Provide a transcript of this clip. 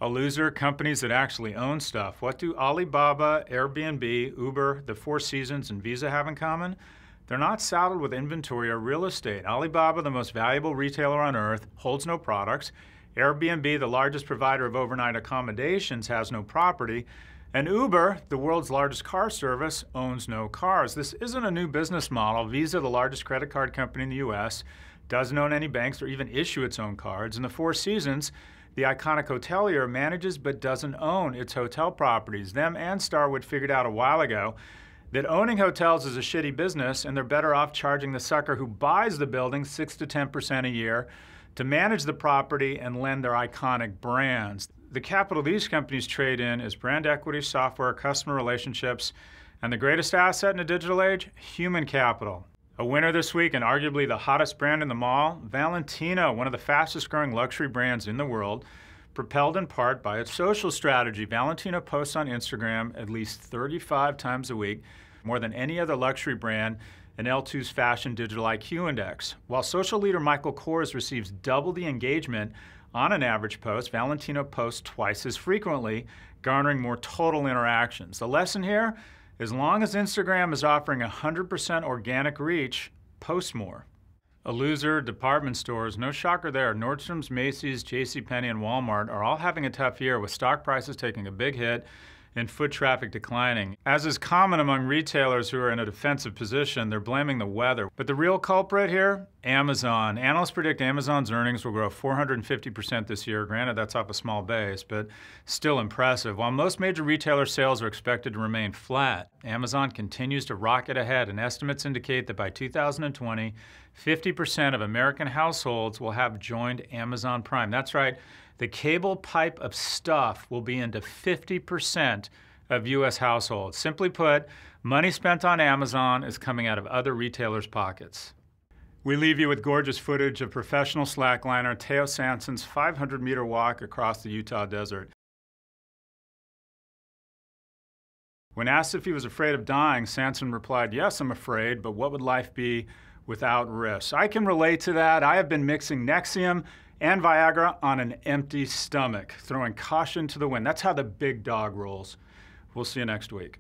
A loser, companies that actually own stuff. What do Alibaba, Airbnb, Uber, the Four Seasons, and Visa have in common? They're not saddled with inventory or real estate. Alibaba, the most valuable retailer on earth, holds no products. Airbnb, the largest provider of overnight accommodations, has no property. And Uber, the world's largest car service, owns no cars. This isn't a new business model. Visa, the largest credit card company in the US, doesn't own any banks or even issue its own cards. And the Four Seasons, the iconic hotelier, manages but doesn't own its hotel properties. Them and Starwood figured out a while ago that owning hotels is a shitty business, and they're better off charging the sucker who buys the building 6 to 10% a year to manage the property and lend their iconic brands. The capital these companies trade in is brand equity, software, customer relationships, and the greatest asset in a digital age, human capital. A winner this week, and arguably the hottest brand in the mall, Valentino, one of the fastest growing luxury brands in the world, propelled in part by its social strategy. Valentino posts on Instagram at least 35 times a week, more than any other luxury brand in L2's Fashion Digital IQ Index. While social leader Michael Kors receives double the engagement on an average post, Valentino posts twice as frequently, garnering more total interactions. The lesson here: as long as Instagram is offering 100% organic reach, post more. A loser, department stores, no shocker there. Nordstrom's, Macy's, JCPenney, and Walmart are all having a tough year, with stock prices taking a big hit and foot traffic declining. As is common among retailers who are in a defensive position, they're blaming the weather. But the real culprit here? Amazon. Analysts predict Amazon's earnings will grow 450% this year. Granted, that's off a small base, but still impressive. While most major retailer sales are expected to remain flat, Amazon continues to rocket ahead, and estimates indicate that by 2020, 50% of American households will have joined Amazon Prime. That's right. The cable pipe of stuff will be into 50% of US households. Simply put, money spent on Amazon is coming out of other retailers' pockets. We leave you with gorgeous footage of professional slackliner Teo Sanson's 500-meter walk across the Utah desert. When asked if he was afraid of dying, Sanson replied, "Yes, I'm afraid, but what would life be without risk?" I can relate to that. I have been mixing Nexium and Viagra on an empty stomach, throwing caution to the wind. That's how the big dog rolls. We'll see you next week.